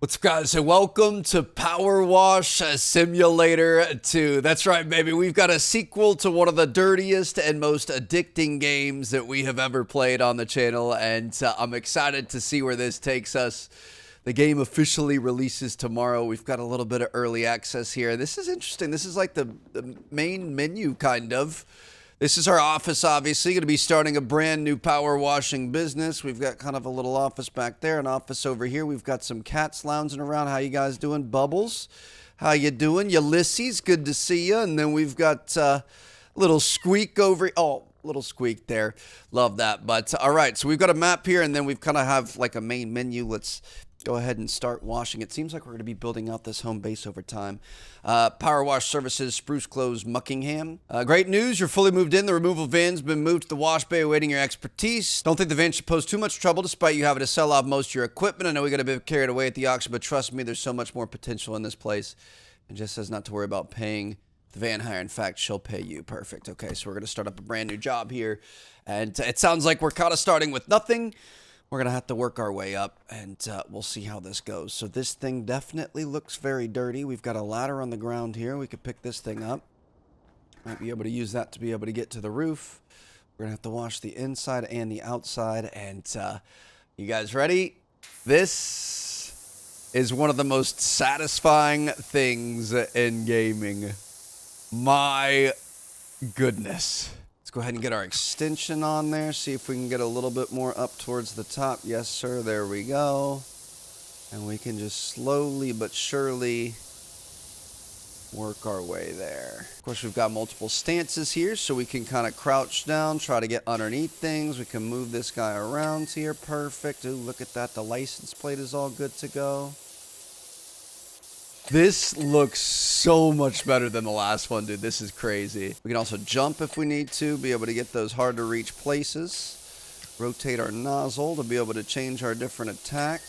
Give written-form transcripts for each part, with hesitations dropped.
What's up, guys, and welcome to PowerWash Simulator 2. That's right, baby. We've got a sequel to one of the dirtiest and most addicting games that we have ever played on the channel, and I'm excited to see where this takes us. The game officially releases tomorrow. We've got a little bit of early access here. This is interesting. This is like the main menu, kind of. This is our office, obviously. Going to be starting a brand new power washing business. We've got kind of a little office back there, an office over here. We've got some cats lounging around. How you guys doing? Bubbles, how you doing? Ulysses, good to see you. And then we've got little Squeak over. Oh, little Squeak there. Love that. But all right, so we've got a map here, and then we've kind of have like a main menu. Let's go ahead and start washing. It seems like we're going to be building out this home base over time. Power Wash Services, Spruce Close, Muckingham. Great news, you're fully moved in. The removal van's been moved to the wash bay awaiting your expertise. Don't think the van should pose too much trouble despite you having to sell off most of your equipment. I know we got a bit carried away at the auction, but trust me, there's so much more potential in this place. It just says not to worry about paying the van hire. In fact, she'll pay you. Perfect. Okay, so we're going to start up a brand new job here. And it sounds like we're kind of starting with nothing. We're going to have to work our way up, and we'll see how this goes. So this thing definitely looks very dirty. We've got a ladder on the ground here. We could pick this thing up. Might be able to use that to be able to get to the roof. We're going to have to wash the inside and the outside. And you guys ready? This is one of the most satisfying things in gaming. My goodness. Let's go ahead and get our extension on there. See if we can get a little bit more up towards the top. Yes, sir. There we go. And we can just slowly but surely work our way there. Of course, we've got multiple stances here, so we can kind of crouch down, try to get underneath things. We can move this guy around here. Perfect. Ooh, look at that. The license plate is all good to go. This looks so much better than the last one, dude. This is crazy. We can also jump if we need to, be able to get those hard to reach places. Rotate our nozzle to be able to change our different attack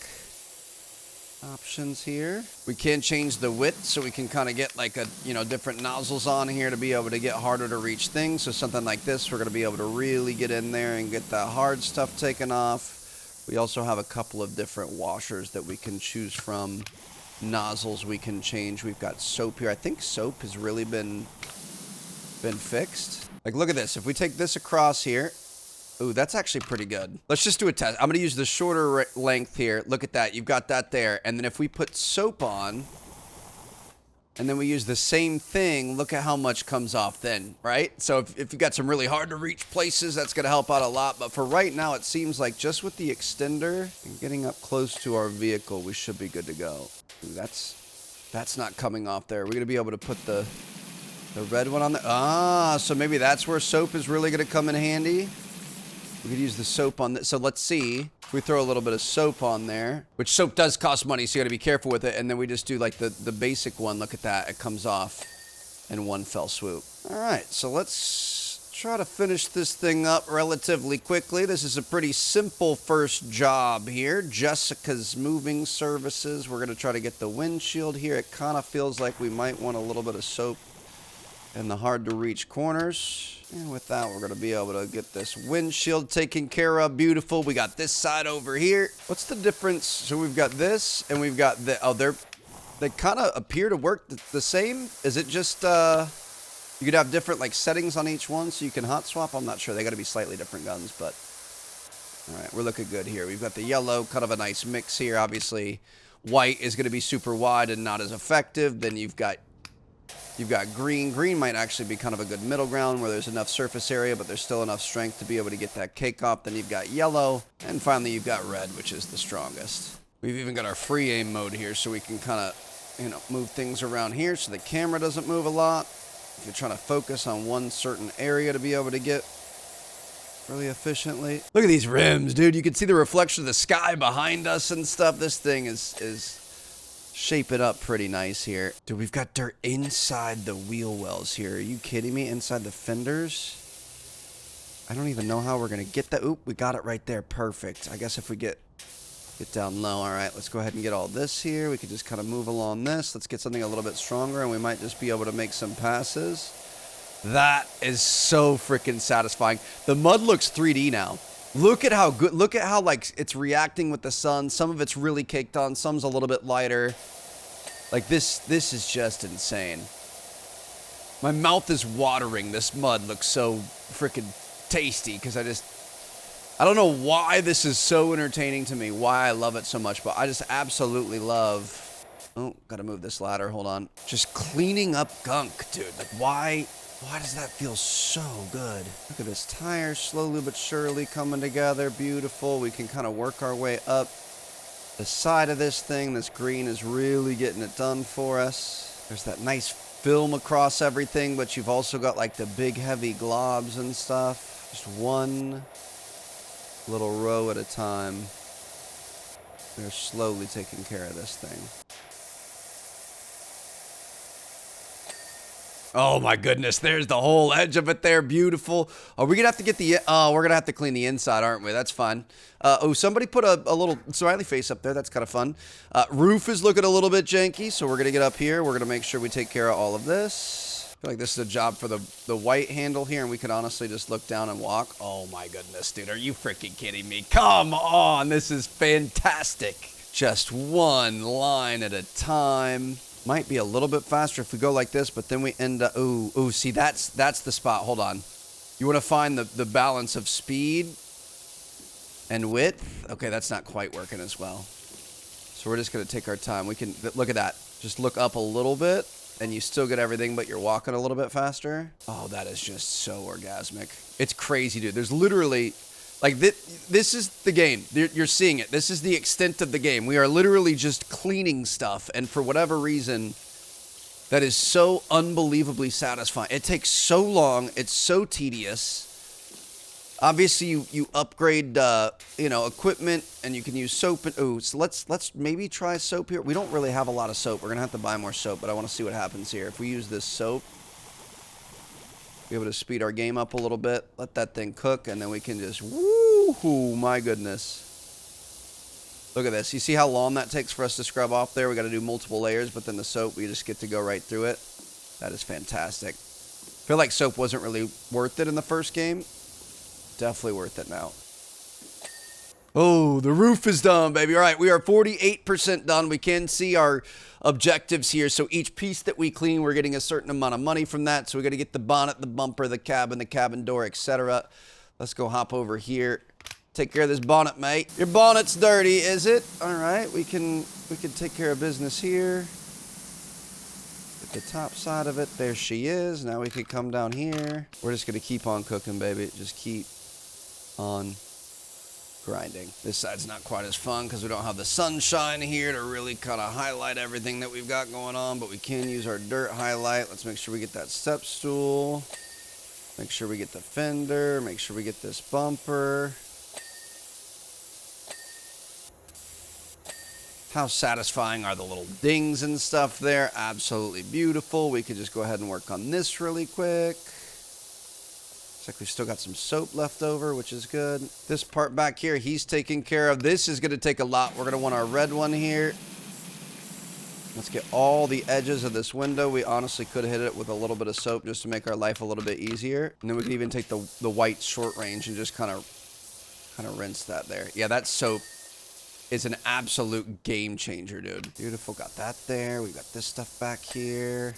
options here. We can change the width, so we can kind of get like different nozzles on here to be able to get harder to reach things. So something like this, we're going to be able to really get in there and get that hard stuff taken off. We also have a couple of different washers that we can choose from. Nozzles we can change. We've got soap here. I think soap has really been fixed. Like, look at this. If we take this across here, ooh, that's actually pretty good. Let's just do a test. I'm going to use the shorter length here. Look at that. You've got that there. And then if we put soap on, and then we use the same thing, look at how much comes off then, right? So if you've got some really hard to reach places, that's going to help out a lot. But for right now, it seems like just with the extender and getting up close to our vehicle, we should be good to go. Ooh, that's not coming off there. We're going to be able to put the red one on there. Ah, so maybe that's where soap is really going to come in handy. We could use the soap on this. So let's see. If we throw a little bit of soap on there, which soap does cost money, so you got to be careful with it. And then we just do like the basic one. Look at that. It comes off in one fell swoop. All right, so let's try to finish this thing up relatively quickly. This is a pretty simple first job here. Jessica's Moving Services. We're going to try to get the windshield here. It kind of feels like we might want a little bit of soap in the hard to reach corners. And with that, we're going to be able to get this windshield taken care of. Beautiful. We got this side over here. What's the difference? So we've got this and we've got the, oh, they kind of appear to work the same. Is it just, you could have different like settings on each one so you can hot swap? I'm not sure. They got to be slightly different guns, but all right, we're looking good here. We've got the yellow, kind of a nice mix here. Obviously, white is going to be super wide and not as effective. Then you've got green. Green might actually be kind of a good middle ground where there's enough surface area, but there's still enough strength to be able to get that cake off. Then you've got yellow. And finally, you've got red, which is the strongest. We've even got our free aim mode here, so we can kind of, move things around here so the camera doesn't move a lot. If you're trying to focus on one certain area to be able to get really efficiently. Look at these rims, dude. You can see the reflection of the sky behind us and stuff. This thing is shape it up pretty nice here. Dude, we've got dirt inside the wheel wells here. Are you kidding me? Inside the fenders? I don't even know how we're going to get that. Oop, we got it right there. Perfect. I guess if we get down low. All right, let's go ahead and get all this here. We could just kind of move along this. Let's get something a little bit stronger, and we might just be able to make some passes. That is so freaking satisfying. The mud looks 3D now. Look at how good, look at how like it's reacting with the sun. Some of it's really caked on, some's a little bit lighter. Like this is just insane. My mouth is watering. This mud looks so freaking tasty because I don't know why this is so entertaining to me, why I love it so much, but I just absolutely love. Oh, gotta move this ladder. Hold on. Just cleaning up gunk, dude. Like, why does that feel so good? Look at this tire slowly but surely coming together. Beautiful. We can kind of work our way up the side of this thing. This green is really getting it done for us. There's that nice film across everything, but you've also got like the big heavy globs and stuff. Just one little row at a time. They're slowly taking care of this thing. Oh my goodness, there's the whole edge of it there. Beautiful. Are we gonna have to get the, we're gonna have to clean the inside, aren't we? That's fine. Oh, somebody put a little smiley face up there. That's kind of fun. Roof is looking a little bit janky, so we're gonna get up here. We're gonna make sure we take care of all of this. I feel like this is a job for the white handle here, and we could honestly just look down and walk. Oh my goodness, dude, are you freaking kidding me? Come on, this is fantastic. Just one line at a time. Might be a little bit faster if we go like this, but then we end up, ooh, see, that's the spot. Hold on. You want to find the balance of speed and width. Okay, that's not quite working as well. So we're just going to take our time. We can, look at that. Just look up a little bit, and you still get everything, but you're walking a little bit faster. Oh, that is just so orgasmic. It's crazy, dude. There's literally, like, this is the game. You're seeing it. This is the extent of the game. We are literally just cleaning stuff, and for whatever reason, that is so unbelievably satisfying. It takes so long. It's so tedious. Obviously, you upgrade, equipment, and you can use soap. And so let's maybe try soap here. We don't really have a lot of soap. We're gonna have to buy more soap, but I want to see what happens here. If we use this soap, be able to speed our game up a little bit, let that thing cook, and then we can just, woo, my goodness. Look at this. You see how long that takes for us to scrub off there? We got to do multiple layers, but then the soap, we just get to go right through it. That is fantastic. I feel like soap wasn't really worth it in the first game. Definitely worth it now. Oh, the roof is done, baby. All right, we are 48% done. We can see our objectives here. So each piece that we clean, we're getting a certain amount of money from that. So we got to get the bonnet, the bumper, the cabin door, etc. Let's go hop over here. Take care of this bonnet, mate. Your bonnet's dirty, is it? All right, we can take care of business here. Get the top side of it. There she is. Now we can come down here. We're just gonna keep on cooking, baby. Just keep on grinding. This side's not quite as fun because we don't have the sunshine here to really kind of highlight everything that we've got going on, but we can use our dirt highlight. Let's make sure we get that step stool. Make sure we get the fender. Make sure we get this bumper. How satisfying are the little dings and stuff there? Absolutely beautiful. We could just go ahead and work on this really quick. Looks like we've still got some soap left over, which is good. This part back here, he's taking care of. This is going to take a lot. We're going to want our red one here. Let's get all the edges of this window. We honestly could hit it with a little bit of soap just to make our life a little bit easier. And then we can even take the white short range and just kind of rinse that there. Yeah, that soap is an absolute game changer, dude. Beautiful. Got that there. We got this stuff back here.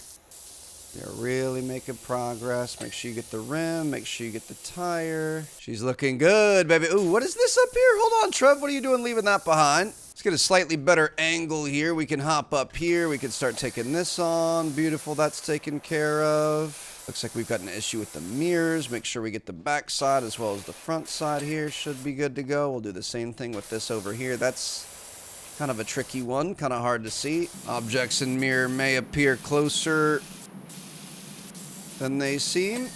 They're really making progress. Make sure you get the rim. Make sure you get the tire. She's looking good, baby. Ooh, what is this up here? Hold on, Trev. What are you doing leaving that behind? Let's get a slightly better angle here. We can hop up here. We can start taking this on. Beautiful. That's taken care of. Looks like we've got an issue with the mirrors. Make sure we get the back side as well as the front side here. Should be good to go. We'll do the same thing with this over here. That's kind of a tricky one. Kind of hard to see. Objects in mirror may appear closer than they seem,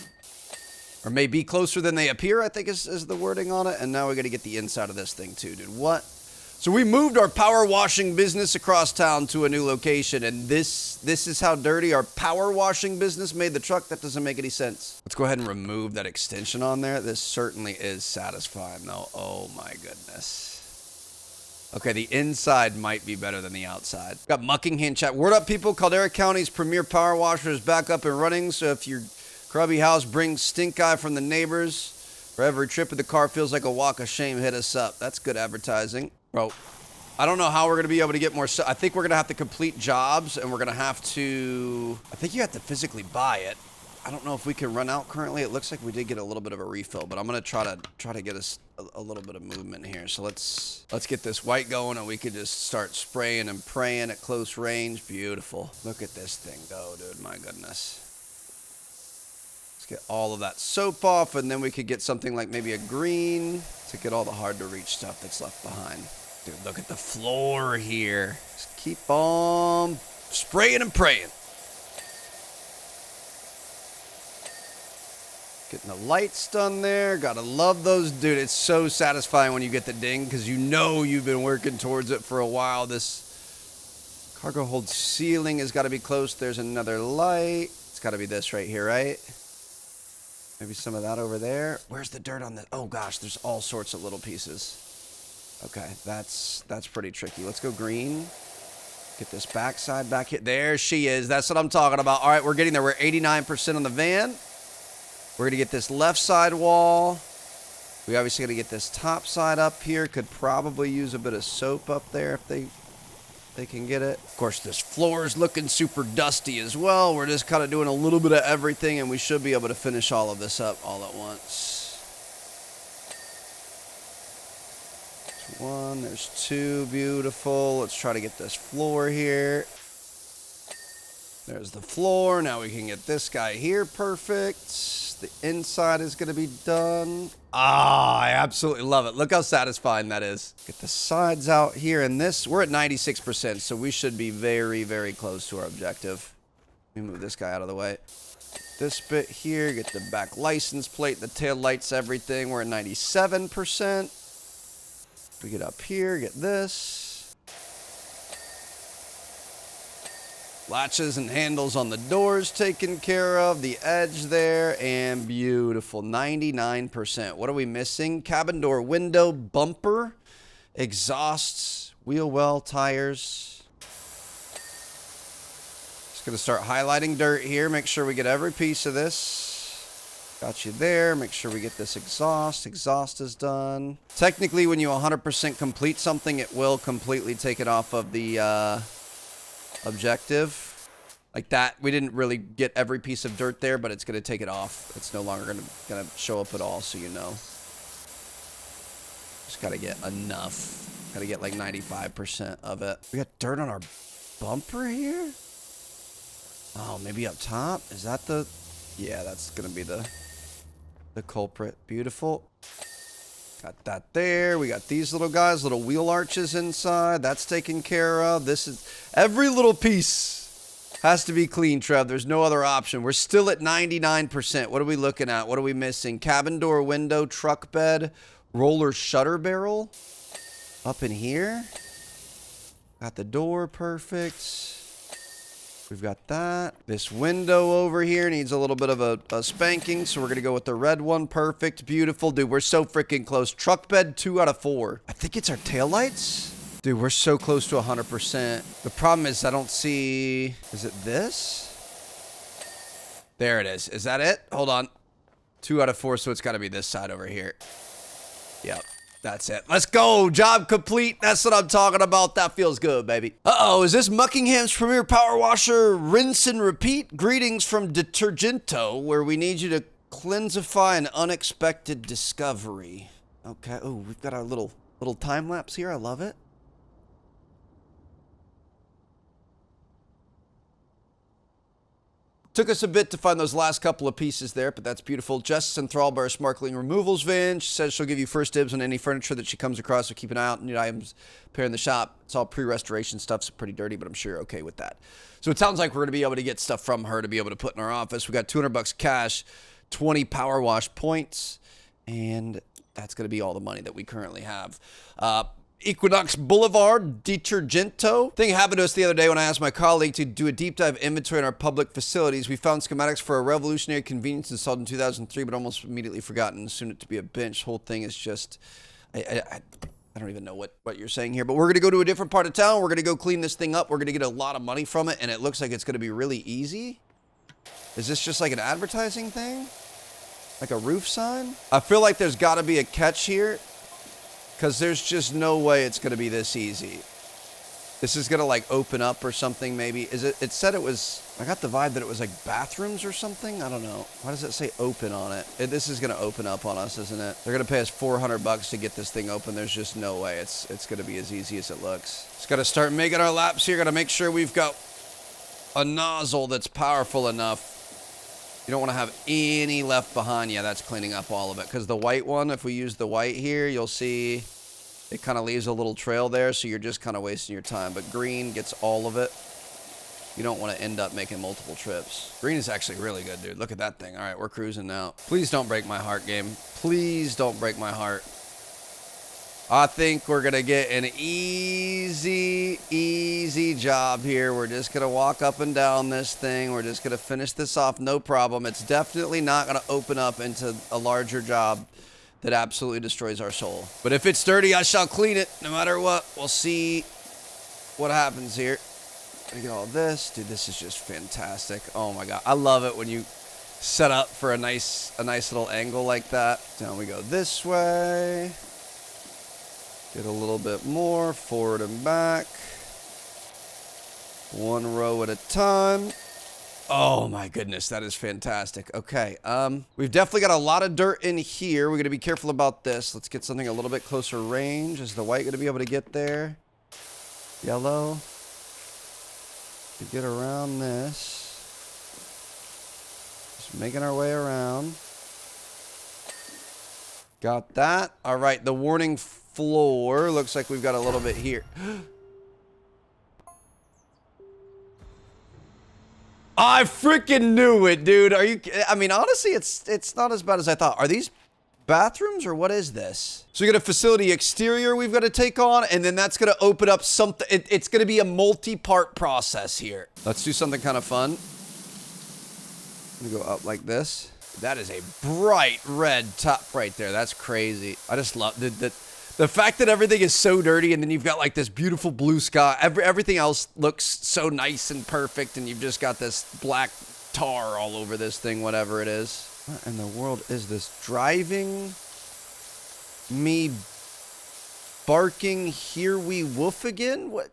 or may be closer than they appear, I think is the wording on it. And now we got to get the inside of this thing too, dude. What? So we moved our power washing business across town to a new location, and this is how dirty our power washing business made the truck. That doesn't make any sense. Let's go ahead and remove that extension on there. This certainly is satisfying though. Oh my goodness. Okay, the inside might be better than the outside. Got Muckingham chat. Word up, people. Caldera County's premier power washer is back up and running. So if your grubby house brings stink eye from the neighbors, For every trip of the car feels like a walk of shame, hit us up. That's good advertising. Bro, I don't know how we're going to be able to get more. I think we're going to have to complete jobs, and we're going to have to... I think you have to physically buy it. I don't know if we can run out currently. It looks like we did get a little bit of a refill, but I'm going to try to get us a little bit of movement here. So let's get this white going, and we could just start spraying and praying at close range. Beautiful. Look at this thing go, dude. My goodness. Get all of that soap off, and then we could get something like maybe a green to get all the hard to reach stuff that's left behind. Dude, look at the floor here. Just keep on spraying and praying. Getting the lights done there. Gotta love those. Dude, it's so satisfying when you get the ding, because you know you've been working towards it for a while. This cargo hold ceiling has got to be close. There's another light. It's got to be this right here, right? Maybe some of that over there. Where's the dirt on this? Oh gosh, there's all sorts of little pieces. Okay, that's pretty tricky. Let's go green. Get this backside back here. There she is. That's what I'm talking about. All right, we're getting there. We're 89% on the van. We're going to get this left side wall. We obviously got to get this top side up here. Could probably use a bit of soap up there if they can get it. Of course, this floor is looking super dusty as well. We're just kind of doing a little bit of everything, and we should be able to finish all of this up all at once. There's one, there's two, beautiful. Let's try to get this floor here. There's the floor. Now we can get this guy here perfect. The inside is going to be done. Ah, I absolutely love it. Look how satisfying that is. Get the sides out here, and this, we're at 96%, so we should be very, very close to our objective. Let me move this guy out of the way. This bit here, get the back license plate, the tail lights, everything. We're at 97%. We get up here, get this. Latches and handles on the doors taken care of. The edge there, and beautiful. 99%. What are we missing? Cabin door window, bumper, exhausts, wheel well, tires. Just going to start highlighting dirt here. Make sure we get every piece of this. Got you there. Make sure we get this exhaust. Exhaust is done. Technically, when you 100% complete something, it will completely take it off of the... objective like that. We didn't really get every piece of dirt there, but it's going to take it off. It's no longer going to show up at all, so you know. Just got to get enough. Got to get like 95% of it. We got dirt on our bumper here. Oh, maybe up top. Is that the... Yeah, that's going to be the culprit. Beautiful. Got that there. We got these little guys, little wheel arches inside. That's taken care of. This is... Every little piece has to be clean, Trev. There's no other option. We're still at 99%. What are we looking at? What are we missing? Cabin door, window, truck bed, roller shutter barrel. Up in here. Got the door perfect. We've got that. This window over here needs a little bit of a spanking, so we're going to go with the red one. Perfect. Beautiful. Dude, we're so freaking close. Truck bed, 2 out of 4. I think it's our taillights. Dude, we're so close to 100%. The problem is I don't see... Is it this? There it is. Is that it? Hold on. 2 out of 4, so it's got to be this side over here. Yep. That's it. Let's go. Job complete. That's what I'm talking about. That feels good, baby. Uh-oh. Is this Muckingham's premier power washer rinse and repeat? Greetings from Detergento, where we need you to cleansify an unexpected discovery. Okay. Oh, we've got our little time lapse here. I love it. Took us a bit to find those last couple of pieces there, but that's beautiful. Jess and Thrallbar Sparkling Removals van. She says she'll give you first dibs on any furniture that she comes across, so keep an eye out. New items appear in the shop. It's all pre-restoration stuff, so pretty dirty, but I'm sure you're okay with that. So it sounds like we're going to be able to get stuff from her to be able to put in our office. We got $200 cash, 20 PowerWash points, and that's going to be all the money that we currently have. Equinox Boulevard, Detergento. Thing happened to us the other day when I asked my colleague to do a deep dive inventory in our public facilities. We found schematics for a revolutionary convenience installed in 2003, but almost immediately forgotten and assumed it to be a bench. Whole thing is just, I don't even know what you're saying here, but we're going to go to a different part of town. We're going to go clean this thing up. We're going to get a lot of money from it, and it looks like it's going to be really easy. Is this just like an advertising thing? Like a roof sign? I feel like there's got to be a catch here, because there's just no way it's going to be this easy. This is going to like open up or something maybe. Is it? It said it was, I got the vibe that it was like bathrooms or something. I don't know. Why does it say open on it? This is going to open up on us, isn't it? They're going to pay us $400 to get this thing open. There's just no way it's going to be as easy as it looks. Just got to start making our laps here. Got to make sure we've got a nozzle that's powerful enough. You don't want to have any left behind. Yeah, that's cleaning up all of it. Because the white one, if we use the white here, you'll see it kind of leaves a little trail there, so you're just kind of wasting your time. But green gets all of it. You don't want to end up making multiple trips. Green is actually really good, dude. Look at that thing. All right, we're cruising now. Please don't break my heart, game. Please don't break my heart. I think we're going to get an easy job here. We're just going to walk up and down this thing. We're just going to finish this off, no problem. It's definitely not going to open up into a larger job that absolutely destroys our soul. But if it's dirty, I shall clean it no matter what. We'll see what happens here. Look at all this. Dude, this is just fantastic. Oh my God. I love it when you set up for a nice little angle like that. Down we go this way. Get a little bit more forward and back. One row at a time. Oh my goodness, that is fantastic. Okay, we've definitely got a lot of dirt in here. We're gonna be careful about this. Let's get something a little bit closer range. Is the white gonna be able to get there? Yellow. To get around this. Just making our way around. Got that. All right, the warning floor. Looks like we've got a little bit here. I freaking knew it, dude. Are you... I mean, honestly, it's not as bad as I thought. Are these bathrooms or what is this? So we got a facility exterior we've got to take on, and then that's going to open up something. It's going to be a multi-part process here. Let's do something kind of fun. I'm going to go up like this. That is a bright red top right there. That's crazy. I just love the fact that everything is so dirty, and then you've got like this beautiful blue sky. Everything else looks so nice and perfect, and you've just got this black tar all over this thing, whatever it is. What in the world is this? Driving me barking, here we woof again? What?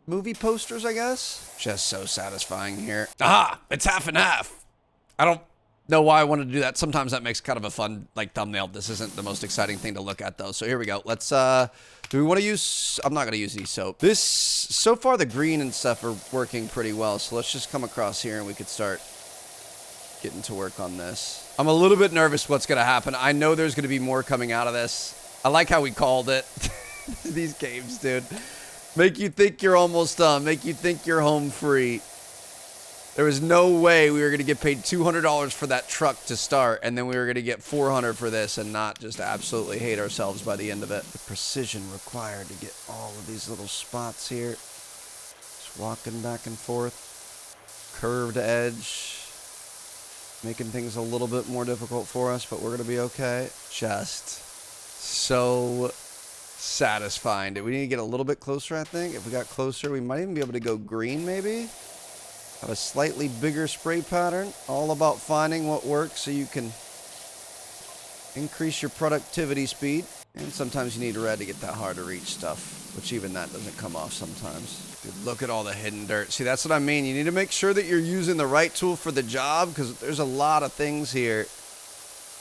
Movie posters, I guess? Just so satisfying here. Aha! It's half and half. I don't know why I wanted to do that. Sometimes that makes kind of a fun, like, thumbnail. This isn't the most exciting thing to look at, though. So here we go. Let's, do we want to use... I'm not going to use any soap. This, so far, the green and stuff are working pretty well. So let's just come across here and we could start getting to work on this. I'm a little bit nervous what's going to happen. I know there's going to be more coming out of this. I like how we called it. These games, dude. Make you think you're almost done. Make you think you're home free. There was no way we were going to get paid $200 for that truck to start, and then we were going to get $400 for this and not just absolutely hate ourselves by the end of it. The precision required to get all of these little spots here. Just walking back and forth. Curved edge. Making things a little bit more difficult for us, but we're going to be okay. Just so satisfying. Do we need to get a little bit closer, I think? If we got closer, we might even be able to go green, maybe? Have a slightly bigger spray pattern. All about finding what works so you can increase your productivity speed. And sometimes you need red to get that hard to reach stuff, which even that doesn't come off sometimes. Dude, look at all the hidden dirt. See, that's what I mean. You need to make sure that you're using the right tool for the job, because there's a lot of things here.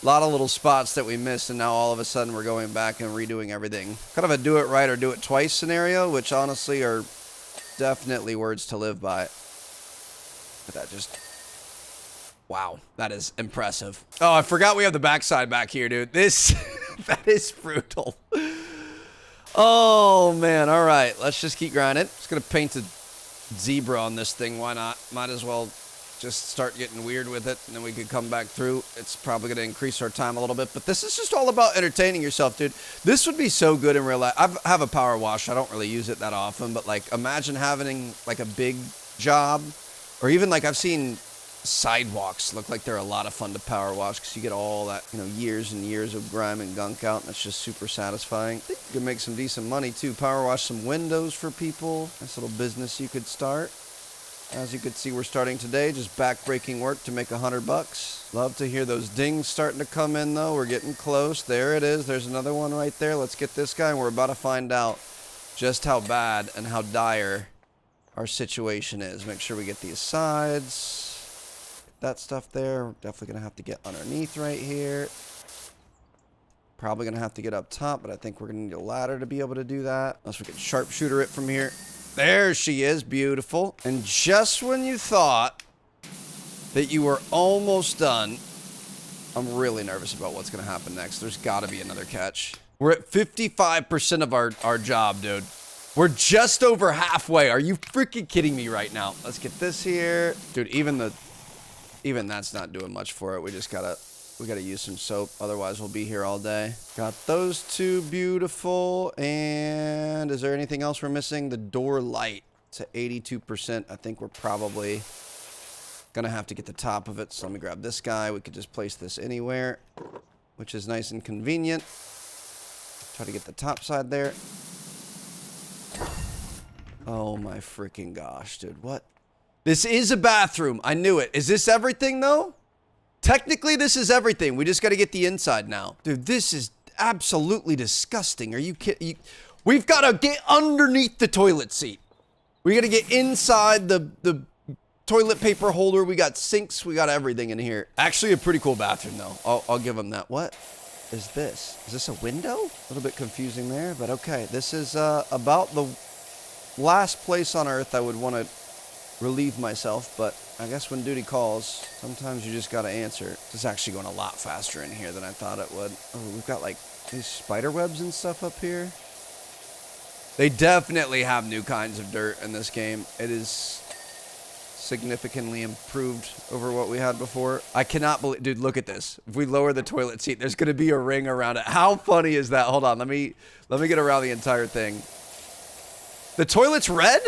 A lot of little spots that we missed, and now all of a sudden we're going back and redoing everything. Kind of a do it right or do it twice scenario, which honestly are definitely words to live by. But that just... Wow, that is impressive. Oh, I forgot we have the backside back here, dude. This... that is brutal. Oh, man. All right, let's just keep grinding. Just going to paint a zebra on this thing. Why not? Might as well just start getting weird with it, and then we could come back through. It's probably going to increase our time a little bit, but this is just all about entertaining yourself, dude. This would be so good in real life. I have a PowerWash. I don't really use it that often, but, like, imagine having, like, a big job. Or even, like, I've seen sidewalks look like they're a lot of fun to power wash because you get all that, you know, years and years of grime and gunk out, and it's just super satisfying. I think you can make some decent money, too. Power wash some windows for people. Nice little business you could start. As you can see, we're starting today, just back-breaking work to make $100. Love to hear those dings starting to come in, though. We're getting close. There it is. There's another one right there. Let's get this guy, and we're about to find out just how bad and how dire our situation is. Make sure we get these sides. Get that stuff there. We're definitely going to have to get underneath right here. Probably going to have to get up top, but I think we're going to need a ladder to be able to do that. Unless we can sharpshooter it from here. There she is, beautiful. And just when you thought that you were almost done, I'm really nervous about what's going to happen next. There's got to be another catch. We're at 55% of our job, dude. We're just over halfway. Are you freaking kidding me right now? Let's get this here. Dude, even that's not doing much for it. We gotta use some soap, otherwise we'll be here all day. Got those two, beautiful. And is there anything else we're missing? The door light to 82%. I think we're probably gonna have to get the top of it. So let me grab this guy. We could just place this anywhere, which is nice and convenient. Try to get the top side there. Oh my freaking gosh, dude. What? This is a bathroom. I knew it. Is this everything though? Technically, this is everything. We just got to get the inside now. Dude, this is absolutely disgusting. Are you kidding? We've got to get underneath the toilet seat. We got to get inside the toilet paper holder. We got sinks. We got everything in here. Actually, a pretty cool bathroom, though. I'll give them that. What is this? Is this a window? A little bit confusing there, but okay. This is about the last place on Earth I would want to relieve myself, but I guess when duty calls, sometimes you just gotta answer. This is actually going a lot faster in here than I thought it would. Oh, we've got like these spider webs and stuff up here. They definitely have new kinds of dirt in this game. It is significantly improved over what we had before. I cannot believe, dude, look at this. If we lower the toilet seat, there's gonna be a ring around it. How funny is that? Hold on, let me get around the entire thing. The toilet's red?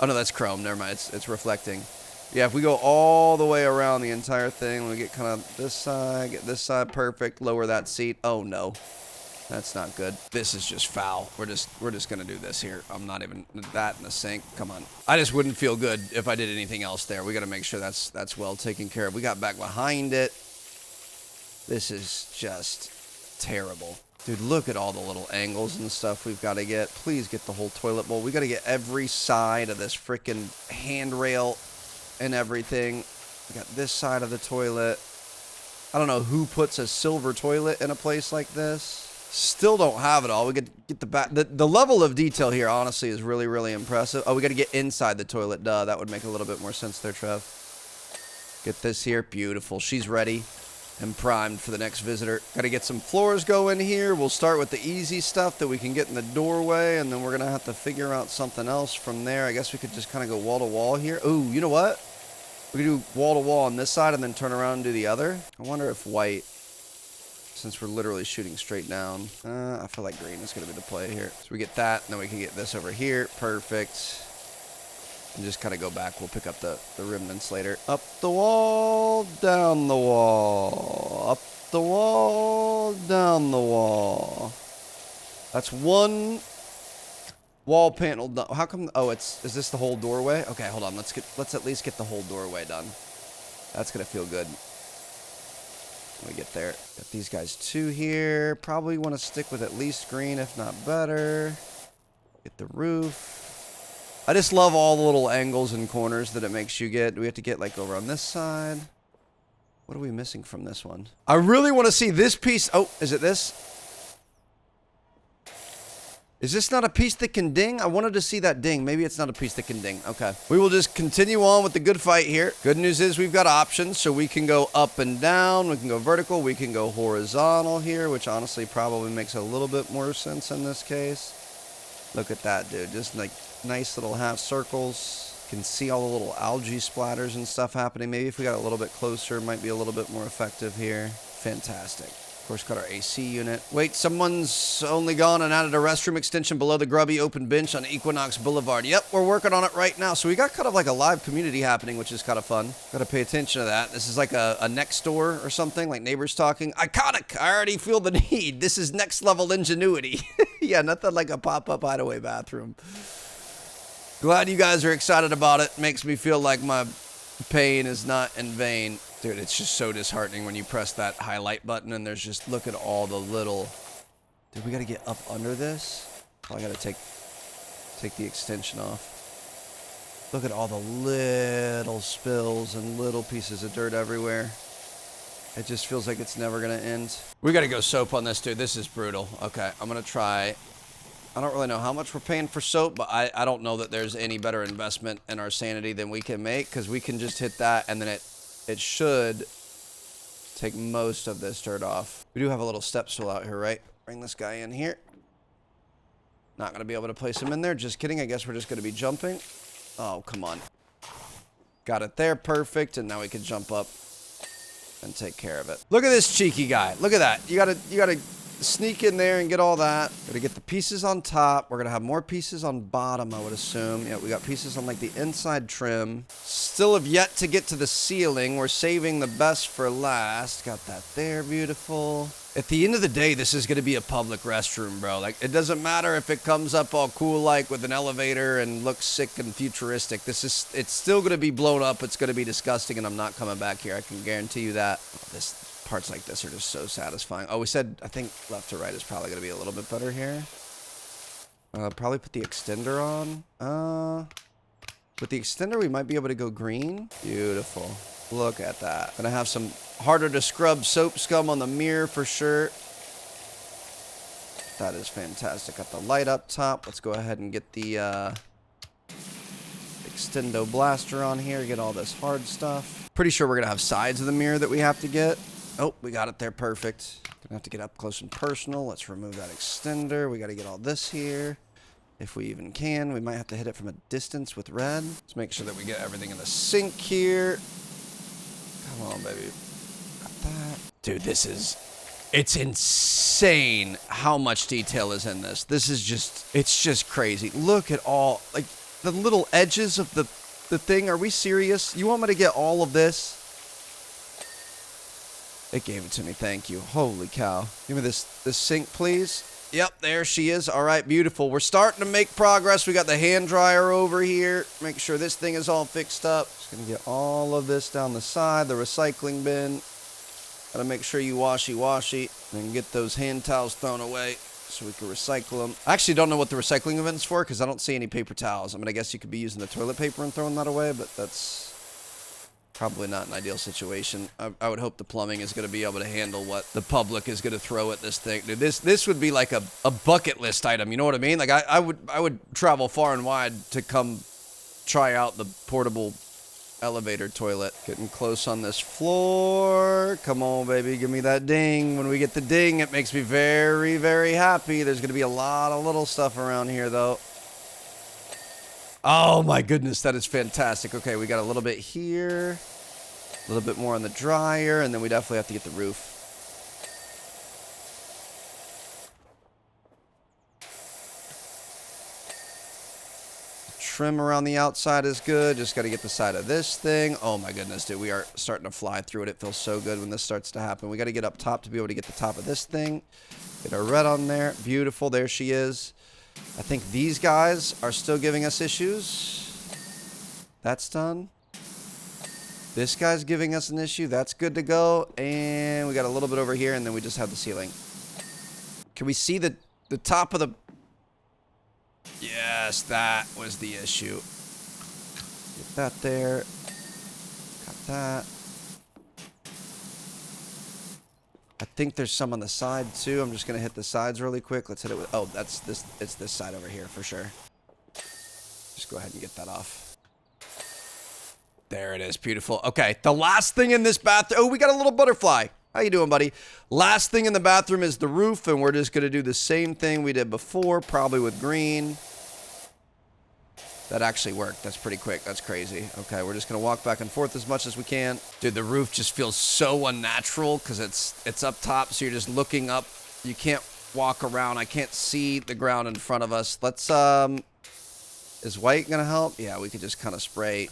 Oh no, that's chrome. Never mind. It's reflecting. Yeah, if we go all the way around the entire thing, we get kind of this side, get this side perfect, lower that seat. Oh no, that's not good. This is just foul. We're just gonna do this here. I'm not even that in the sink. Come on. I just wouldn't feel good if I did anything else there. We got to make sure that's well taken care of. We got back behind it. This is just terrible. Dude, look at all the little angles and stuff we've got to get. Please get the whole toilet bowl. We got to get every side of this freaking handrail and everything. We got this side of the toilet. I don't know who puts a silver toilet in a place like this. Still don't have it all. We could get the back. The level of detail here, honestly, is really, really impressive. Oh, we got to get inside the toilet. Duh, that would make a little bit more sense there, Trev. Get this here. Beautiful. She's ready and primed for the next visitor. Got to get some floors going here. We'll start with the easy stuff that we can get in the doorway, and then we're going to have to figure out something else from there. I guess we could just kind of go wall to wall here. Ooh, you know what? We could do wall to wall on this side and then turn around and do the other. I wonder if white, since we're literally shooting straight down, I feel like green is going to be the play here. So we get that, and then we can get this over here. Perfect. And just kind of go back. We'll pick up the remnants later. Up the wall, down the wall. Up the wall, down the wall. That's one wall panel done. How come? Oh, is this the whole doorway? Okay, hold on. Let's at least get the whole doorway done. That's gonna feel good when we get there. Got these guys two here. Probably want to stick with at least green, if not better. Get the roof. I just love all the little angles and corners that it makes you get. We have to get like over on this side. What are we missing from this one? I really want to see this piece. Oh, is it this? Is this not a piece that can ding? I wanted to see that ding. Maybe it's not a piece that can ding. Okay. We will just continue on with the good fight here. Good news is we've got options, so we can go up and down. We can go vertical. We can go horizontal here, which honestly probably makes a little bit more sense in this case. Look at that, dude. Just like nice little half circles. Can see all the little algae splatters and stuff happening. Maybe if we got a little bit closer, it might be a little bit more effective here. Fantastic. Of course, got our AC unit. Wait, someone's only gone and added a restroom extension below the grubby open bench on Equinox Boulevard. Yep, we're working on it right now. So we got kind of like a live community happening, which is kind of fun. Got to pay attention to that. This is like a next door or something, like neighbors talking. Iconic. I already feel the need. This is next level ingenuity. Yeah, nothing like a pop-up hideaway bathroom. Glad you guys are excited about it. Makes me feel like my pain is not in vain. Dude, it's just so disheartening when you press that highlight button and there's just, look at all the little... Dude, we gotta get up under this. Oh, I gotta take the extension off. Look at all the little spills and little pieces of dirt everywhere. It just feels like it's never gonna end. We gotta go soap on this, dude. This is brutal. Okay, I'm gonna try. I don't really know how much we're paying for soap, but I don't know that there's any better investment in our sanity than we can make, because we can just hit that and then it should take most of this dirt off. We do have a little step stool out here, right? Bring this guy in here. Not gonna be able to place him in there. Just kidding. I guess we're just gonna be jumping. Oh, come on. Got it there. Perfect. And now we can jump up and take care of it. Look at this cheeky guy. Look at that. You gotta sneak in there and get all that. Gotta get the pieces on top. We're gonna have more pieces on bottom, I would assume. Yeah, we got pieces on like the inside trim. Still have yet to get to the ceiling. We're saving the best for last. Got that there. Beautiful. At the end of the day, this is gonna be a public restroom, bro. Like, it doesn't matter if it comes up all cool like with an elevator and looks sick and futuristic. It's still gonna be blown up. It's gonna be disgusting, and I'm not coming back here. I can guarantee you that. This parts like this are just so satisfying. Oh, we said, I think left to right is probably gonna be a little bit better here. Probably put the extender on. With the extender, we might be able to go green. Beautiful. Look at that. Gonna have some harder to scrub soap scum on the mirror for sure. That is fantastic. Got the light up top. Let's go ahead and get the extendo blaster on here. Get all this hard stuff. Pretty sure we're gonna have sides of the mirror that we have to get. Oh, we got it there. Perfect. Gonna have to get up close and personal. Let's remove that extender. We got to get all this here. If we even can. We might have to hit it from a distance with red. Let's make sure that we get everything in the sink here. Come on, baby. Got that. Dude, it's insane how much detail is in this. It's just crazy. Look at all, like, the little edges of the thing. Are we serious? You want me to get all of this? It gave it to me. Thank you. Holy cow. Give me this sink, please. Yep, there she is. All right, beautiful. We're starting to make progress. We got the hand dryer over here. Make sure this thing is all fixed up. Just going to get all of this down the side, the recycling bin. Got to make sure you washy. And get those hand towels thrown away so we can recycle them. I actually don't know what the recycling bin's for because I don't see any paper towels. I mean, I guess you could be using the toilet paper and throwing that away, but that's probably not an ideal situation. I would hope the plumbing is going to be able to handle what the public is going to throw at this thing. Dude, this would be like a bucket list item. You know what I mean? Like I would travel far and wide to come try out the portable elevator toilet. Getting close on this floor. Come on, baby. Give me that ding. When we get the ding, it makes me very, very happy. There's going to be a lot of little stuff around here, though. Oh, my goodness. That is fantastic. Okay, we got a little bit here. A little bit more on the dryer. And then we definitely have to get the roof. Trim around the outside is good. Just got to get the side of this thing. Oh my goodness, dude. We are starting to fly through it. It feels so good when this starts to happen. We got to get up top to be able to get the top of this thing. Get our red on there. Beautiful. There she is. I think these guys are still giving us issues. That's done. This guy's giving us an issue. That's good to go. And we got a little bit over here, and then we just have the ceiling. Can we see the top of the... Yes, that was the issue. Get that there. Got that. I think there's some on the side too. I'm just gonna hit the sides really quick. Let's hit it with, oh, that's this, it's this side over here for sure. Just go ahead and get that off. There it is, beautiful. Okay, the last thing in this bathroom, oh, we got a little butterfly. How you doing, buddy? Last thing in the bathroom is the roof, and we're just gonna do the same thing we did before, probably with green. That actually worked. That's pretty quick. That's crazy. Okay, we're just gonna walk back and forth as much as we can. Dude, the roof just feels so unnatural because it's up top, so you're just looking up. You can't walk around. I can't see the ground in front of us. Let's, is white gonna help? Yeah, we could just kind of spray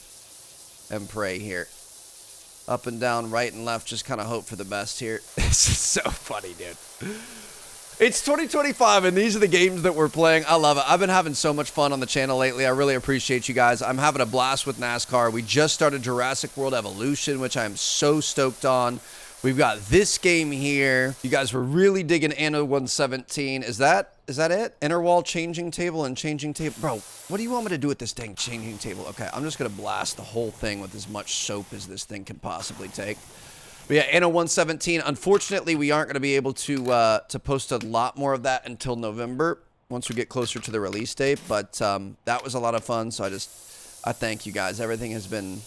and pray here. Up and down, right and left, just kind of hope for the best here. This is so funny, dude. It's 2025, and these are the games that we're playing. I love it. I've been having so much fun on the channel lately. I really appreciate you guys. I'm having a blast with NASCAR. We just started Jurassic World Evolution, which I am so stoked on. We've got this game here. You guys were really digging Anno 117. Is that it? Inner wall changing table and changing table. Bro, what do you want me to do with this dang changing table? Okay, I'm just going to blast the whole thing with as much soap as this thing can possibly take. But yeah, Anno 117. Unfortunately, we aren't going to be able to post a lot more of that until November, once we get closer to the release date. But that was a lot of fun. So I thank you guys. Everything has been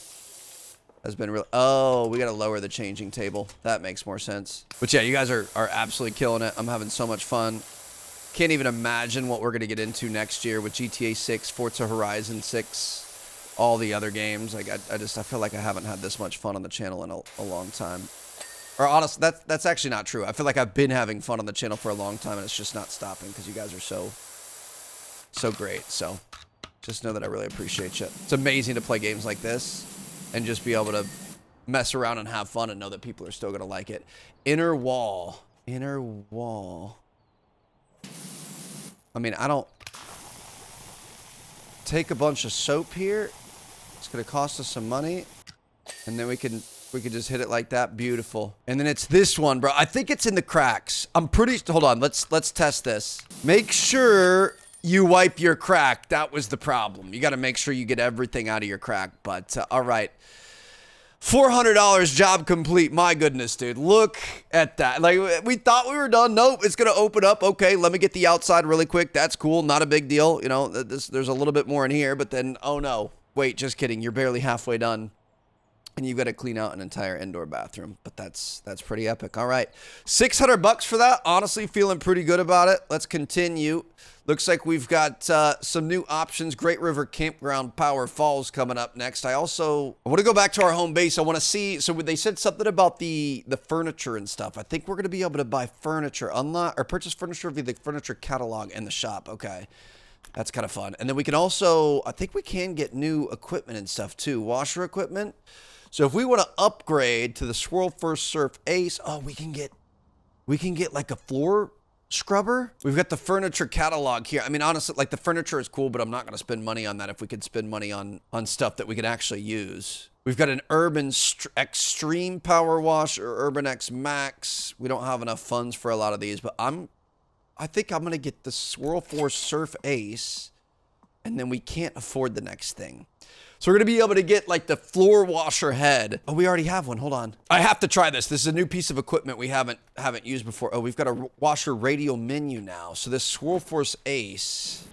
real. Oh, we got to lower the changing table. That makes more sense. But yeah, you guys are absolutely killing it. I'm having so much fun. Can't even imagine what we're going to get into next year with GTA 6, Forza Horizon 6. All the other games. Like I feel like I haven't had this much fun on the channel in a long time. Or honestly, that's actually not true. I feel like I've been having fun on the channel for a long time, and it's just not stopping because you guys are so great. So just know that I really appreciate you. It's amazing to play games like this and just be able to mess around and have fun and know that people are still gonna like it. Inner wall. I mean, I don't take a bunch of soap here. It's gonna cost us some money, and then we could just hit it like that. Beautiful. And then it's this one, bro. I think it's in the cracks. I'm pretty. Hold on. Let's test this. Make sure you wipe your crack. That was the problem. You got to make sure you get everything out of your crack. But all right. $400 job complete. My goodness, dude. Look at that. Like, we thought we were done. Nope, it's going to open up. Okay, let me get the outside really quick. That's cool. Not a big deal. You know, there's a little bit more in here, but then, oh no. Wait, just kidding. You're barely halfway done. And you've got to clean out an entire indoor bathroom. But that's pretty epic. All right. $600 for that. Honestly, feeling pretty good about it. Let's continue. Looks like we've got some new options. Great River Campground Power Falls coming up next. I want to go back to our home base. I want to see. So they said something about the furniture and stuff. I think we're going to be able to buy furniture, unlock or purchase furniture via the furniture catalog in the shop. Okay. That's kind of fun. And then we can also, I think we can get new equipment and stuff too. Washer equipment. So if we want to upgrade to the Swirl First Surf Ace, oh, we can get like a floor scrubber. We've got the furniture catalog here. I mean, honestly, like the furniture is cool, but I'm not going to spend money on that if we could spend money on stuff that we could actually use. We've got an Urban Extreme Power Wash or Urban X Max. We don't have enough funds for a lot of these, but I think I'm going to get the Swirl Force Surf Ace, and then we can't afford the next thing. So we're going to be able to get like the floor washer head. Oh, we already have one. Hold on. I have to try this. This is a new piece of equipment we haven't used before. Oh, we've got a washer radial menu now. So this Swirl Force Ace,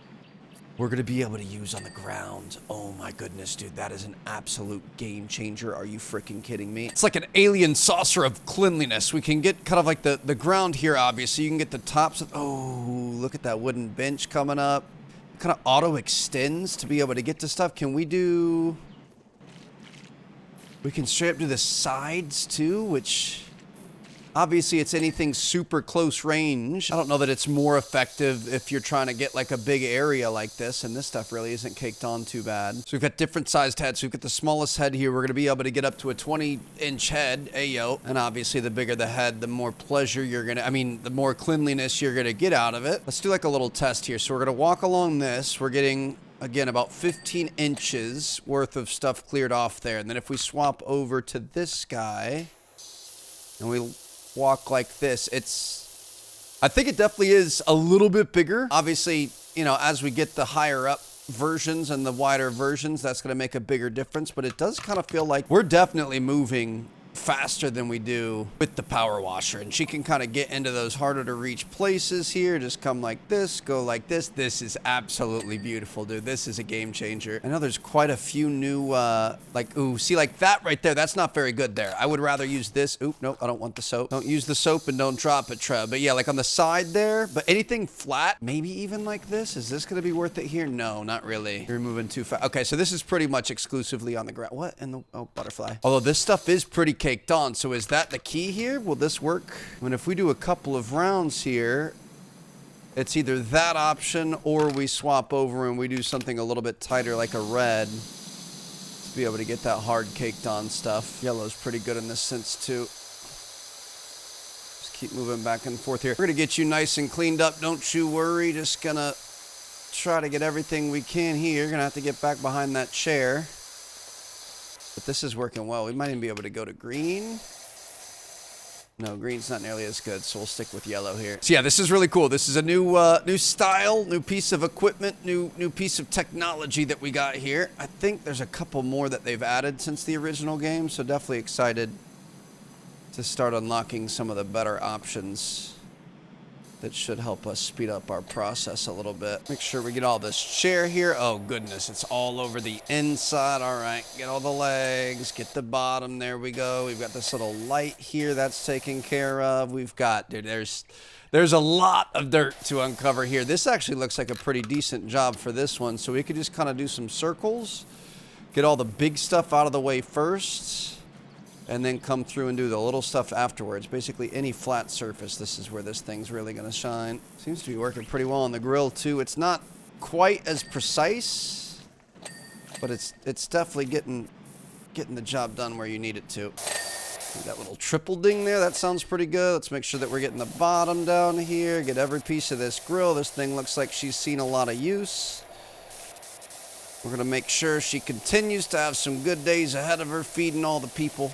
we're going to be able to use on the ground. Oh my goodness, dude. That is an absolute game changer. Are you freaking kidding me? It's like an alien saucer of cleanliness. We can get kind of like the ground here, obviously. You can get the tops of, oh, look at that wooden bench coming up. Kind of auto extends to be able to get to stuff. Can we do... We can straight up do the sides too, which... Obviously, it's anything super close range. I don't know that it's more effective if you're trying to get like a big area like this, and this stuff really isn't caked on too bad. So we've got different sized heads. So we've got the smallest head here. We're going to be able to get up to a 20-inch head. Ayo. And obviously, the bigger the head, the more pleasure you're going to... I mean, the more cleanliness you're going to get out of it. Let's do like a little test here. So we're going to walk along this. We're getting... Again, about 15 inches worth of stuff cleared off there. And then if we swap over to this guy, and we walk like this, I think it definitely is a little bit bigger. Obviously, you know, as we get the higher up versions and the wider versions, that's going to make a bigger difference. But it does kind of feel like we're definitely moving faster than we do with the power washer, and she can kind of get into those harder to reach places here. Just come like this, go like this. This is absolutely beautiful, dude. This is a game changer. I know there's quite a few new like, ooh, see, like that right there, that's not very good there. I would rather use this. Oop, nope, I don't want the soap. Don't use the soap and don't drop it, Trev. But yeah, like on the side there, but anything flat, maybe even like this. Is this gonna be worth it here? No, not really. You're moving too fast. Okay, so this is pretty much exclusively on the ground. What in the, oh, butterfly. Although this stuff is pretty caked on. So is that the key here? Will this work? I mean, if we do a couple of rounds here, it's either that option or we swap over and we do something a little bit tighter like a red to be able to get that hard caked on stuff. Yellow's pretty good in this sense too. Just keep moving back and forth here. We're gonna get you nice and cleaned up. Don't you worry. Just gonna try to get everything we can here. Gonna have to get back behind that chair. But this is working well. We might even be able to go to green. No, green's not nearly as good, so we'll stick with yellow here. So yeah, this is really cool. This is a new new style, new piece of equipment, new piece of technology that we got here. I think there's a couple more that they've added since the original game, so definitely excited to start unlocking some of the better options that should help us speed up our process a little bit. Make sure we get all this chair here. Oh goodness, it's all over the inside. All right, get all the legs, get the bottom. There we go. We've got this little light here that's taken care of. We've got, dude, there's a lot of dirt to uncover here. This actually looks like a pretty decent job for this one. So we could just kind of do some circles, get all the big stuff out of the way first, and then come through and do the little stuff afterwards. Basically, any flat surface, this is where this thing's really gonna shine. Seems to be working pretty well on the grill, too. It's not quite as precise, but it's definitely getting the job done where you need it to. See that little triple ding there? That sounds pretty good. Let's make sure that we're getting the bottom down here, get every piece of this grill. This thing looks like she's seen a lot of use. We're gonna make sure she continues to have some good days ahead of her, feeding all the people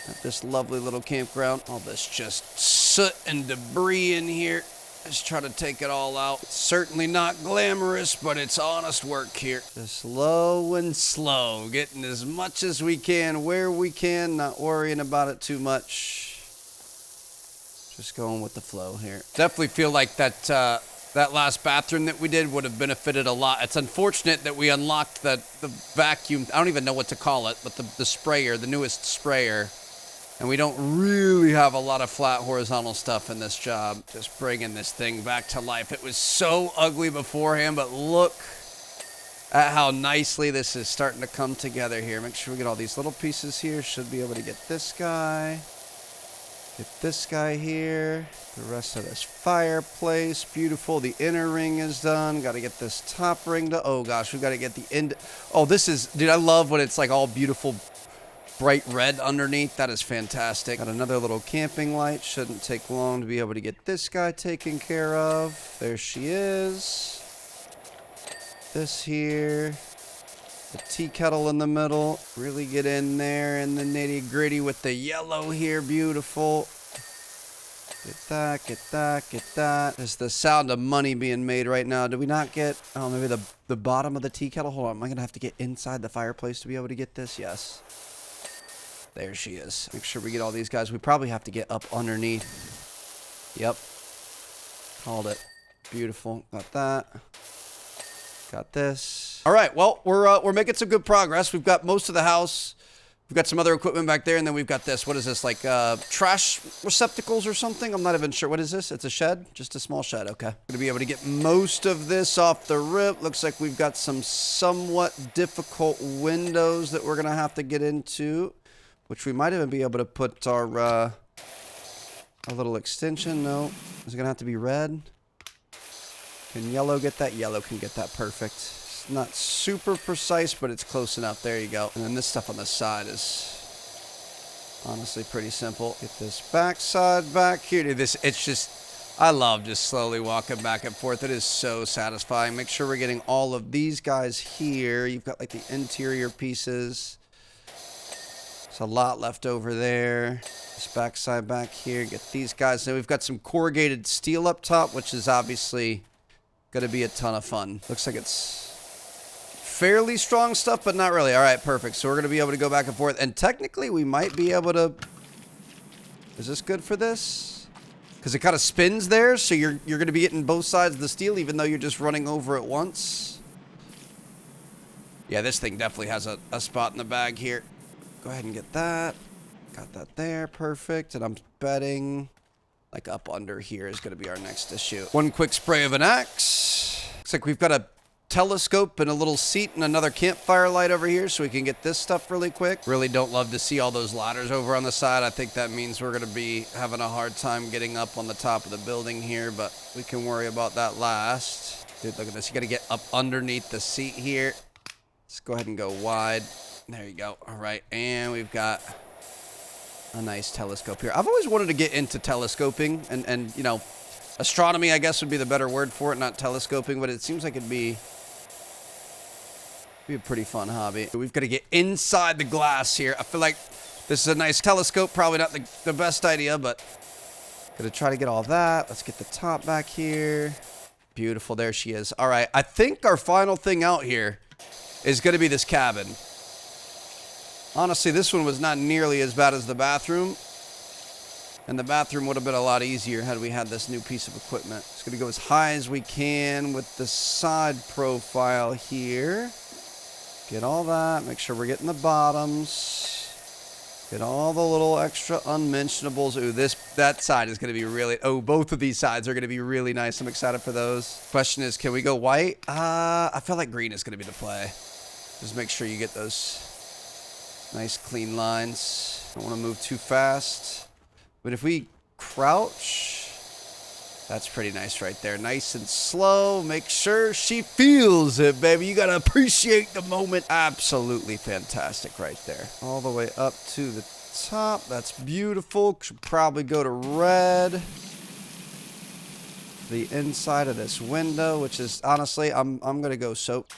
at this lovely little campground. All this just soot and debris in here. Let's try to take it all out. It's certainly not glamorous, but it's honest work here. Just slow and slow, getting as much as we can where we can, not worrying about it too much. Just going with the flow here. Definitely feel like that last bathroom that we did would have benefited a lot. It's unfortunate that we unlocked the vacuum. I don't even know what to call it, but the sprayer, the newest sprayer. And we don't really have a lot of flat horizontal stuff in this job. Just bringing this thing back to life. It was so ugly beforehand, but look at how nicely this is starting to come together here. Make sure we get all these little pieces here. Should be able to get this guy. Get this guy here. The rest of this fireplace. Beautiful. The inner ring is done. Got to get this top ring done. Oh gosh, we got to get the end. Oh, this is, dude, I love when it's like all beautiful bright red underneath. That is fantastic. Got another little camping light. Shouldn't take long to be able to get this guy taken care of. There she is. This here. The tea kettle in the middle. Really get in there in the nitty gritty with the yellow here. Beautiful. Get that, get that, get that. There's the sound of money being made right now. Did we not get, oh, maybe the bottom of the tea kettle? Hold on, am I going to have to get inside the fireplace to be able to get this? Yes. There she is. Make sure we get all these guys. We probably have to get up underneath. Yep. Called it. Beautiful. Got that. Got this. All right. Well, we're making some good progress. We've got most of the house. We've got some other equipment back there, and then we've got this. What is this? Like trash receptacles or something? I'm not even sure. What is this? It's a shed? Just a small shed. Okay. Gonna be able to get most of this off the rip. Looks like we've got some somewhat difficult windows that we're gonna have to get into, which we might even be able to put our little extension. No. Is it gonna have to be red? Can yellow get that? Yellow can get that. Perfect. It's not super precise, but it's close enough. There you go. And then this stuff on the side is honestly pretty simple. Get this backside back here. Dude, it's just, I love just slowly walking back and forth. It is so satisfying. Make sure we're getting all of these guys here. You've got like the interior pieces. There's a lot left over there. This backside back here. Get these guys. Now we've got some corrugated steel up top, which is obviously going to be a ton of fun. Looks like it's fairly strong stuff, but not really. All right, perfect. So we're going to be able to go back and forth. And technically, we might be able to... Is this good for this? Because it kind of spins there, so you're going to be getting both sides of the steel, even though you're just running over it once. Yeah, this thing definitely has a spot in the bag here. Go ahead and get that. Got that there. Perfect. And I'm betting like up under here is going to be our next issue. One quick spray of an axe. Looks like we've got a telescope and a little seat and another campfire light over here so we can get this stuff really quick. Really don't love to see all those ladders over on the side. I think that means we're going to be having a hard time getting up on the top of the building here, but we can worry about that last. Dude, look at this. You got to get up underneath the seat here. Let's go ahead and go wide. There you go. All right. And we've got a nice telescope here. I've always wanted to get into telescoping and you know, astronomy, I guess, would be the better word for it, not telescoping, but it seems like it'd be a pretty fun hobby. We've got to get inside the glass here. I feel like this is a nice telescope. Probably not the best idea, but gonna try to get all that. Let's get the top back here. Beautiful. There she is. All right. I think our final thing out here is going to be this cabin. Honestly, this one was not nearly as bad as the bathroom. And the bathroom would have been a lot easier had we had this new piece of equipment. It's going to go as high as we can with the side profile here. Get all that. Make sure we're getting the bottoms. Get all the little extra unmentionables. Ooh, that side is going to be really... Oh, both of these sides are going to be really nice. I'm excited for those. Question is, can we go white? I feel like green is going to be the play. Just make sure you get those nice clean lines. Don't want to move too fast. But if we crouch, that's pretty nice right there. Nice and slow. Make sure she feels it, baby. You got to appreciate the moment. Absolutely fantastic right there. All the way up to the top. That's beautiful. Should probably go to red. The inside of this window, which is honestly, I'm going to go soap.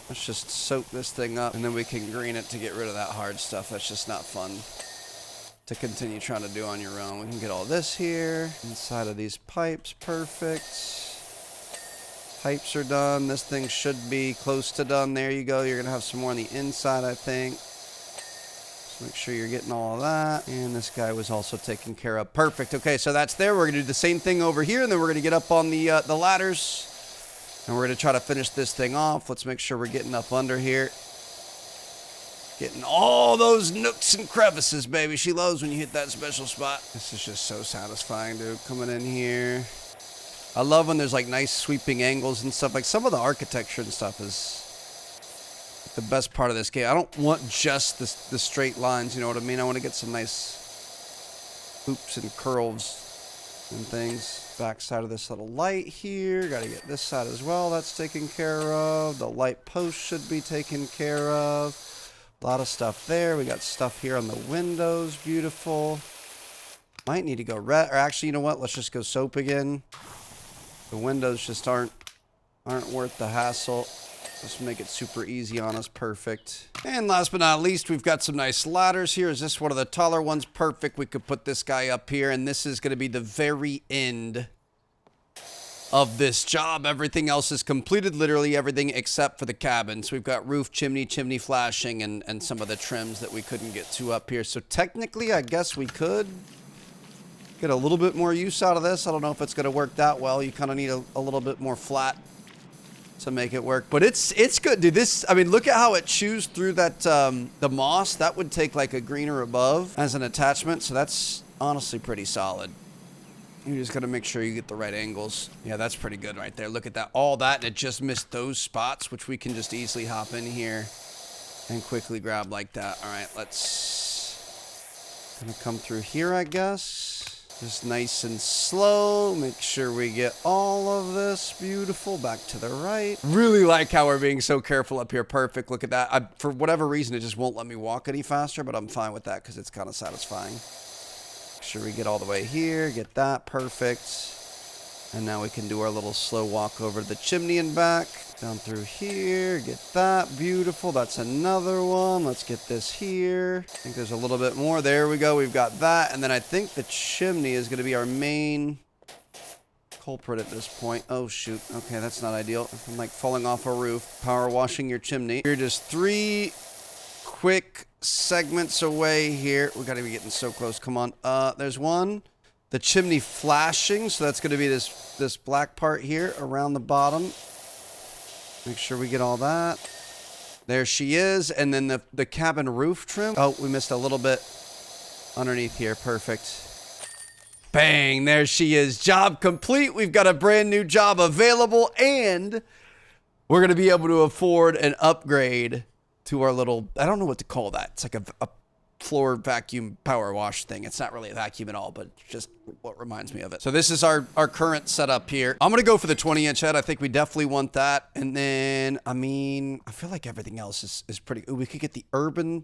Let's just soak this thing up, and then we can green it to get rid of that hard stuff. That's just not fun to continue trying to do on your own. We can get all this here. Inside of these pipes, perfect. Pipes are done. This thing should be close to done. There you go. You're going to have some more on the inside, I think. So make sure you're getting all of that. And this guy was also taken care of. Perfect. Okay, so that's there. We're going to do the same thing over here, and then we're going to get up on the ladders. And we're going to try to finish this thing off. Let's make sure we're getting up under here. Getting all those nooks and crevices, baby. She loves when you hit that special spot. This is just so satisfying, dude. Coming in here. I love when there's like nice sweeping angles and stuff. Like some of the architecture and stuff is the best part of this game. I don't want just the straight lines, you know what I mean? I want to get some nice hoops and curves and things. Back side of this little light here. Got to get this side as well. That's taken care of. The light post should be taken care of. A lot of stuff there. We got stuff here on the windows. Beautiful. Might need to go red. Or actually, you know what? Let's just go soap again. The windows just aren't worth the hassle. Just make it super easy on us. Perfect. And last but not least, we've got some nice ladders here. Is this one of the taller ones? Perfect. We could put this guy up here, and this is going to be the very end of this job. Everything else is completed, literally everything except for the cabin. So we've got roof, chimney flashing, and some of the trims that we couldn't get to up here. So technically, I guess we could get a little bit more use out of this. I don't know if it's going to work that well. You kind of need a little bit more flat to make it work, but it's good, dude. This, I mean, look at how it chews through that the moss. That would take like a greener above as an attachment, so that's honestly pretty solid. You just gotta make sure you get the right angles. Yeah, that's pretty good right there. Look at that, all that, and it just missed those spots, which we can just easily hop in here and quickly grab like that. All right, let's gonna come through here, I guess. Just nice and slow. Make sure we get all of this. Beautiful. Back to the right. Really like how we're being so careful up here. Perfect. Look at that. For whatever reason, it just won't let me walk any faster, but I'm fine with that because it's kind of satisfying. Make sure we get all the way here. Get that. Perfect. And now we can do our little slow walk over the chimney and back. Down through here. Get that. Beautiful. That's another one. Let's get this here. I think there's a little bit more. There we go. We've got that. And then I think the chimney is going to be our main culprit at this point. Oh, shoot. Okay, that's not ideal. I'm like falling off a roof. Power washing your chimney. You're just 3 quick segments away here. We got to be getting so close. Come on. There's one. The chimney flashing, so that's going to be this black part here around the bottom. Make sure we get all that. There she is. And then the cabin roof trim. Oh, we missed a little bit underneath here. Perfect. Bang, there she is. Job complete. We've got a brand new job available, and we're going to be able to afford an upgrade to our little, I don't know what to call that. It's like a floor vacuum power wash thing. It's not really a vacuum at all, but just what reminds me of it. So this is our current setup here. I'm gonna go for the 20-inch head. I think we definitely want that. And then, I mean, I feel like everything else is pretty. Ooh, we could get the urban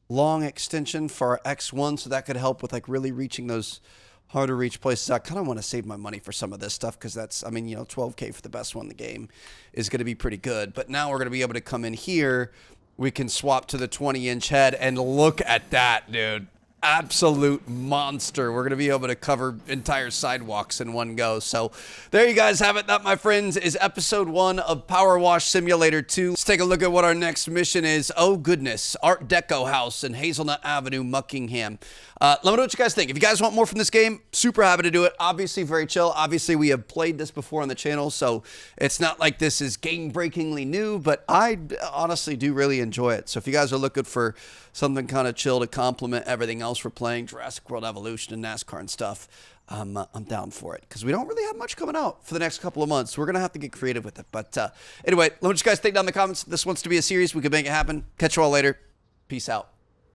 long extension for our X1, so that could help with like really reaching those hard to reach places. I kind of want to save my money for some of this stuff because that's, I mean, you know, 12K for the best one in the game is going to be pretty good. But now we're going to be able to come in here. We can swap to the 20-inch head, and look at that, dude. Absolute monster. We're going to be able to cover entire sidewalks in one go. So there you guys have it. That, my friends, is episode 1 of PowerWash Simulator 2. Let's take a look at what our next mission is. Oh, goodness. Art Deco House in Hazelnut Avenue, Muckingham. Let me know what you guys think. If you guys want more from this game, super happy to do it. Obviously, very chill. Obviously, we have played this before on the channel, so it's not like this is game-breakingly new, but I honestly do really enjoy it. So if you guys are looking for something kind of chill to complement everything else we're playing, Jurassic World Evolution and NASCAR and stuff, I'm down for it because we don't really have much coming out for the next couple of months. So we're going to have to get creative with it. But anyway, let me know what you guys think down in the comments. If this wants to be a series, we could make it happen. Catch you all later. Peace out.